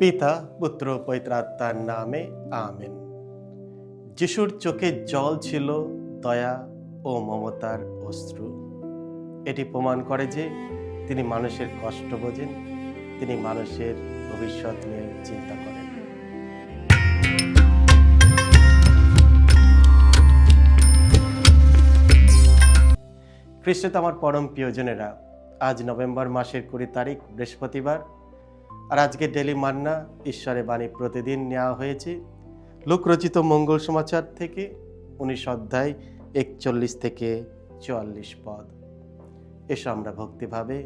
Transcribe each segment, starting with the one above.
পিতা পুত্র পবিত্র আত্মার নামে আমেন। যিশুর চোখে জল ছিল দয়া ও মমতার অশ্রু। এটি প্রমাণ করে যে তিনি মানুষের কষ্ট বোঝেন, তিনি মানুষের ভবিষ্যৎ নিয়ে চিন্তা করেন। খ্রিস্টে আমার পরম প্রিয়জনেরা, আজ নভেম্বর মাসের 20 তারিখ বৃহস্পতিবার, আর আজকে ডেলি মান্না ঈশ্বরের বাণী প্রতিদিন নেওয়া হয়েছে লূক রচিত মঙ্গল সমাচার থেকে 19 অধ্যায় 41 থেকে 44 পদ। এসো আমরা ভক্তিভাবে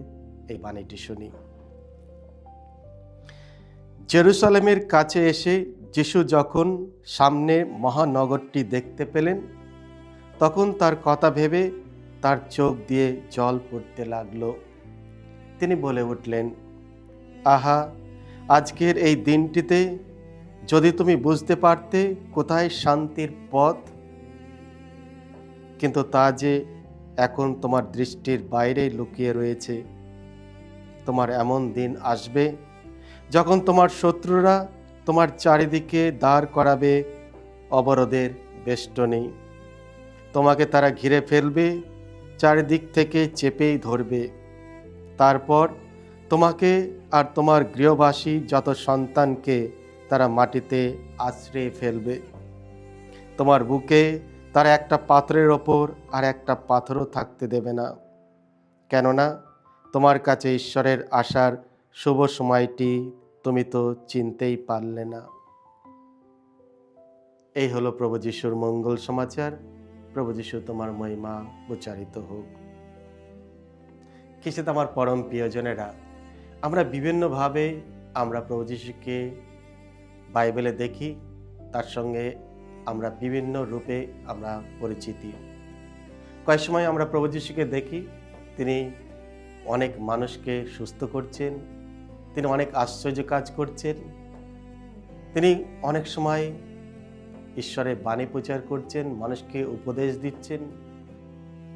এই বাণীটি শুনি। জেরুসালেমের কাছে এসে যিশু যখন সামনে মহানগরটি দেখতে পেলেন, তখন তার কথা ভেবে তার চোখ দিয়ে জল পড়তে লাগলো। তিনি বলে উঠলেন, আহা, আজকের এই দিনটিতে যদি তুমি বুঝতে পারতে কোথায় শান্তির পথ, কিন্তু তা যে এখন তোমার দৃষ্টির বাইরে লুকিয়ে রয়েছে। তোমার এমন দিন আসবে যখন তোমার শত্রুরা তোমার চারিদিকে দাঁড় করাবে অবরোধের বেষ্টনী। তোমাকে তারা ঘিরে ফেলবে, চারিদিক থেকে চেপেই ধরবে। তারপর তোমাকে আর তোমার গৃহবাসী যত সন্তানকে তারা মাটিতে আছড়ে ফেলবে। তোমার বুকে তারা একটা পাথরের ওপর আর একটা পাথরও থাকতে দেবে না, কেননা তোমার কাছে ঈশ্বরের আসার শুভ সময়টি তুমি তো চিনতেই পারলে না। এই হলো প্রভু যিশুর মঙ্গল সমাচার। প্রভু যিশু তোমার মহিমা উচ্চারিত হোক। খ্রিস্টে আমার পরম প্রিয়জনেরা, আমরা বিভিন্নভাবে আমরা প্রভু যিশুকে বাইবেলে দেখি, তার সঙ্গে আমরা বিভিন্ন রূপে আমরা পরিচিতি। কয়েক সময় আমরা প্রভু যিশুকে দেখি, তিনি অনেক মানুষকে সুস্থ করছেন, তিনি অনেক আশ্চর্য কাজ করছেন, তিনি অনেক সময় ঈশ্বরের বাণী প্রচার করছেন, মানুষকে উপদেশ দিচ্ছেন।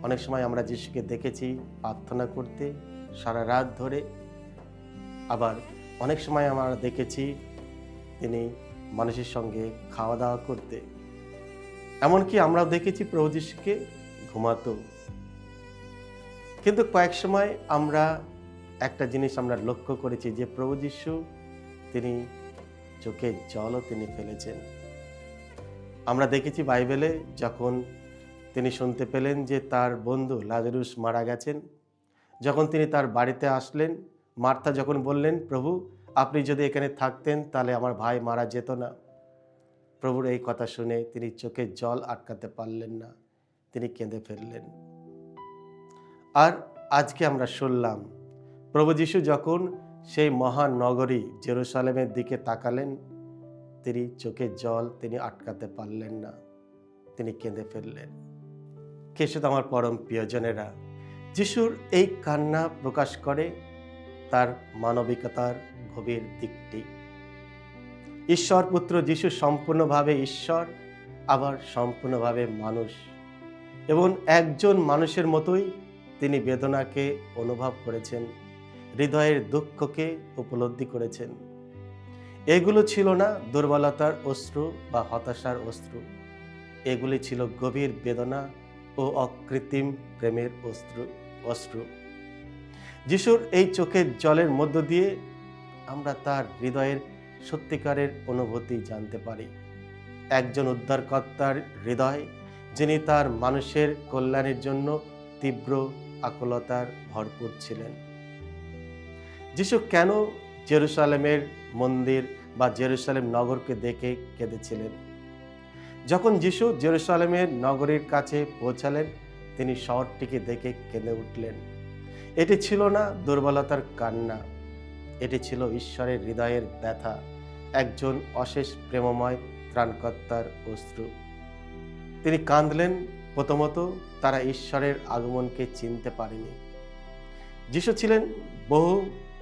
অনেক সময় আমরা যিশুকে দেখেছি প্রার্থনা করতে সারা রাত ধরে। আবার অনেক সময় আমরা দেখেছি তিনি মানুষের সঙ্গে খাওয়া দাওয়া করতে। এমনকি আমরাও দেখেছি প্রভু যিশুকে ঘুমাতো। কিন্তু কয়েক সময় আমরা একটা জিনিস আমরা লক্ষ্য করেছি যে প্রভু যিশু তিনি চোখে জলও তিনি ফেলেছেন। আমরা দেখেছি বাইবেলে যখন তিনি শুনতে পেলেন যে তার বন্ধু লাজারুস মারা গেছেন, যখন তিনি তার বাড়িতে আসলেন, মার্থা যখন বললেন, প্রভু আপনি যদি এখানে থাকতেন তাহলে আমার ভাই মারা যেত না। প্রভুর এই কথা শুনে তিনি চোখে জল আটকাতে পারলেন না, তিনি কেঁদে ফেললেন। আর আজকে আমরা শুনলাম প্রভু যিশু যখন সেই মহানগরী জেরুসালেমের দিকে তাকালেন, তিনি চোখে জল তিনি আটকাতে পারলেন না, তিনি কেঁদে ফেললেন। খ্রিস্ট আমার পরম প্রিয়জনেরা, যিশুর এই কান্না প্রকাশ করে তার মানবিকতার গভীর দিকটি। ঈশ্বর পুত্র যিশু সম্পূর্ণভাবে ঈশ্বর, আবার সম্পূর্ণভাবে মানুষ, এবং একজন মানুষের মতোই তিনি বেদনাকে অনুভব করেছেন, হৃদয়ের দুঃখকে উপলব্ধি করেছেন। এগুলো ছিল না দুর্বলতার অশ্রু বা হতাশার অশ্রু, এগুলি ছিল গভীর বেদনা ও অকৃত্রিম প্রেমের অশ্রু। যিশুর এই চোখের জলের মধ্য দিয়ে আমরা তার হৃদয়ের সত্যিকারের অনুভূতি জানতে পারি। একজন উদ্ধারকর্তার হৃদয়, যিনি তার মানুষের কল্যাণের জন্য তীব্র আকুলতার ভরপুর ছিলেন। যিশু কেন জেরুসালেমের মন্দির বা জেরুসালেম নগরকে দেখে কেঁদেছিলেন? যখন যিশু জেরুসালেমের নগরীর কাছে পৌঁছালেন, তিনি শহরটিকে দেখে কেঁদে উঠলেন। এটি ছিল না দুর্বলতার কান্না, এটি ছিল ঈশ্বরের হৃদয়ের ব্যথা, একজন অশেষ প্রেমময় ত্রাণকর্তার অশ্রু। তিনি কাঁদলেন, প্রথমত তারা ঈশ্বরের আগমনকে চিনতে পারেনি। যিশু ছিলেন বহু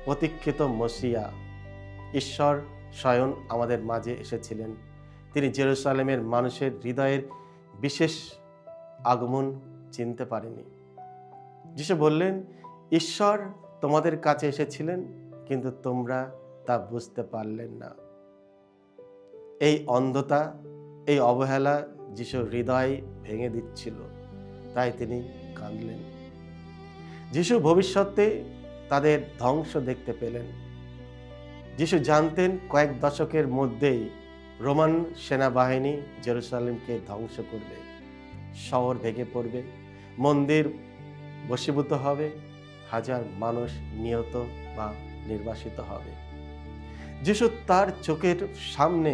প্রতীক্ষিত মসিয়া, ঈশ্বর স্বয়ং আমাদের মাঝে এসেছিলেন। তিনি জেরুসালেমের মানুষের হৃদয়ের বিশেষ আগমন চিনতে পারেনি। যিশু বললেন, ঈশ্বর তোমাদের কাছে এসেছিলেন, কিন্তু তোমরা তা বুঝতে পারলেন না। এই অন্ধতা, এই অবহেলা যিশুর হৃদয় ভেঙে দিচ্ছিল, তাই তিনি কাঁদলেন। যিশু ভবিষ্যতে তাদের ধ্বংস দেখতে পেলেন। যিশু জানতেন কয়েক দশকের মধ্যেই রোমান সেনাবাহিনী জেরুসালেমকে ধ্বংস করবে, শহর ভেঙে পড়বে, মন্দির বশীভূত হবে, হাজার মানুষ নিহত বা নির্বাসিত হবে। যিশু তার চোখের সামনে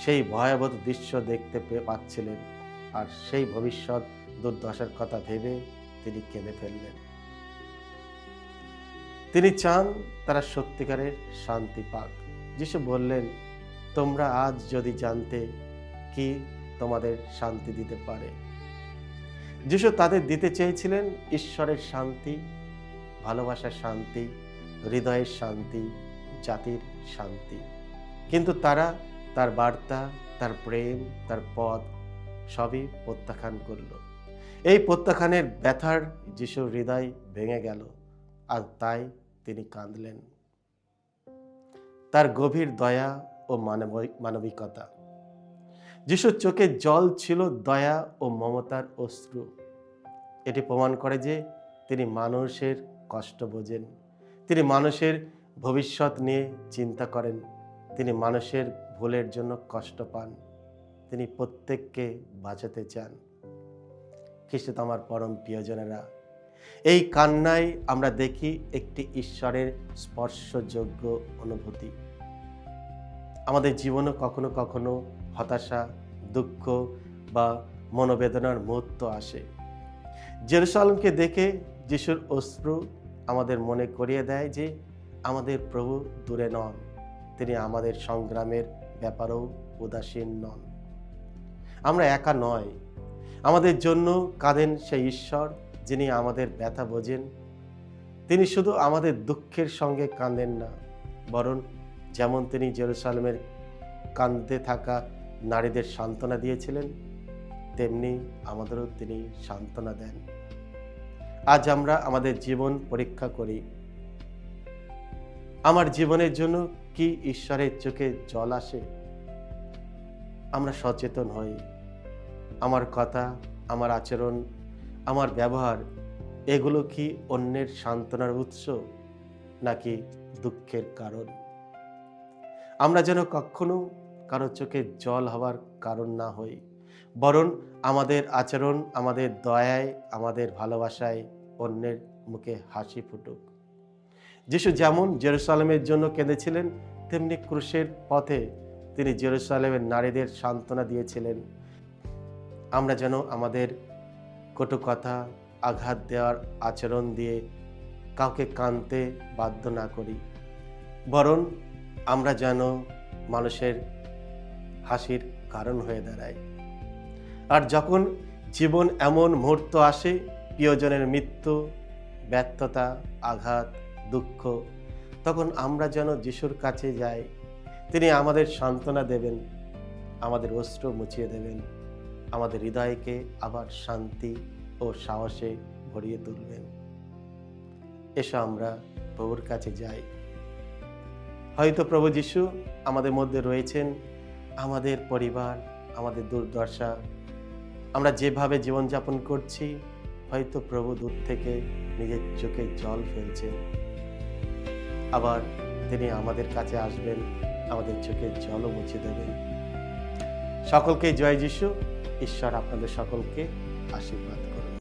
সেই ভয়াবহ দৃশ্য দেখতে পাচ্ছিলেন, আর সেই ভবিষ্যৎ দুর্দশার কথা ভেবে তিনি কেঁদে ফেললেন। তিনি চান তারা সত্যিকারের শান্তি পাক। যিশু বললেন, তোমরা আজ যদি জানতে কি তোমাদের শান্তি দিতে পারে। যিশু তাদের দিতে চেয়েছিলেন ঈশ্বরের শান্তি, ভালোবাসার শান্তি, হৃদয়ের শান্তি, জাতির শান্তি। কিন্তু তারা তার বার্তা, তার প্রেম, তার পথ সবই প্রত্যাখ্যান করল। এই প্রত্যাখ্যানের ব্যথার যিশুর হৃদয় ভেঙে গেল, আর তাই তিনি কাঁদলেন। তার গভীর দয়া ও মানবিকতা। যিশুর চোখে জল ছিল দয়া ও মমতার অশ্রু। এটি প্রমাণ করে যে তিনি মানুষের কষ্ট বোঝেন, তিনি মানুষের ভবিষ্যৎ নিয়ে চিন্তা করেন, তিনি মানুষের ভুলের জন্য কষ্ট পান, তিনি প্রত্যেককে বাঁচাতে চান। খ্রিস্টে আমার পরম প্রিয়জনেরা, এই কান্নায় আমরা দেখি একটি ঈশ্বরের স্পর্শযোগ্য অনুভূতি। আমাদের জীবনে কখনো কখনো হতাশা, দুঃখ বা মনোবেদনার মুহূর্ত আসে। জেরুসালেমকে দেখে যিশুর অশ্রু আমাদের মনে করিয়ে দেয় যে আমাদের প্রভু দূরে নন, তিনি আমাদের সংগ্রামের ব্যাপারেও উদাসীন নন। আমরা একা নয়, আমাদের জন্য কাঁদেন সেই ঈশ্বর যিনি আমাদের ব্যথা বোঝেন। তিনি শুধু আমাদের দুঃখের সঙ্গে কাঁদেন না, বরং যেমন তিনি জেরুসালেমের কাঁদতে থাকা নারীদের সান্ত্বনা দিয়েছিলেন, তেমনি আমাদেরও তিনি সান্ত্বনা দেন। আজ আমরা আমাদের জীবন পরীক্ষা করি। আমার জীবনের জন্য কি ঈশ্বরের চোখে জল আসে? আমরা সচেতন হই। আমার কথা, আমার আচরণ, আমার ব্যবহার, এগুলো কি অন্যের সান্ত্বনার উৎস নাকি দুঃখের কারণ? আমরা যেন কখনো কারো চোখে জল হওয়ার কারণ না হই, বরং আমাদের আচরণ, আমাদের দয়ায়, আমাদের ভালোবাসায় অন্যের মুখে হাসি ফুটুক। যিশু যেমন জেরুসালেমের জন্য কেঁদেছিলেন, তেমনি ক্রুশের পথে তিনি জেরুসালেমের নারীদের সান্ত্বনা দিয়েছিলেন। আমরা যেন আমাদের কটু কথা, আঘাত দেওয়ার আচরণ দিয়ে কাউকে কাঁদতে বাধ্য না করি, বরং আমরা যেন মানুষের হাসির কারণ হয়ে দাঁড়াই। আর যখন জীবন এমন মুহূর্ত আসে, প্রিয়জনের মৃত্যু, ব্যর্থতা, আঘাত, দুঃখ, তখন আমরা যেন যিশুর কাছে যাই। তিনি আমাদের সান্ত্বনা দেবেন, আমাদের অশ্রু মুছিয়ে দেবেন, আমাদের হৃদয়কে আবার শান্তি ও সাহসে ভরিয়ে তুলবেন। এসো আমরা প্রভুর কাছে যাই। হয়তো প্রভু যিশু আমাদের মধ্যে রয়েছেন, আমাদের পরিবার, আমাদের দুর্দশা, আমরা যেভাবে জীবনযাপন করছি, হয়তো প্রভু দূর থেকে নিজের চোখে জল ফেলছেন। আবার তিনি আমাদের কাছে আসবেন, আমাদের চোখে জলও মুছে দেবেন। সকলকে জয় যিশু। ঈশ্বর আপনাদের সকলকে আশীর্বাদ করুন।